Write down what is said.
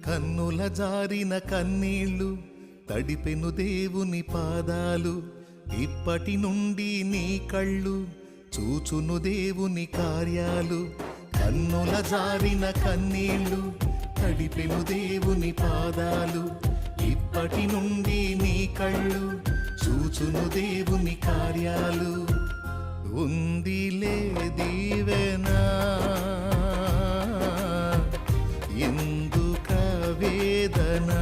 కన్నుల జారిన కన్నీళ్ళు తడిపెను దేవుని పాదాలు. ఇప్పటి నుండి నీ కళ్ళు చూచును దేవుని కార్యాలు. కన్నుల జారిన కన్నీళ్ళు తడిపెను దేవుని పాదాలు. ఇప్పటి నుండి నీ కళ్ళు చూచును దేవుని కార్యాలు. ఉందిలే దీవెనా ఎందుక వేదనా.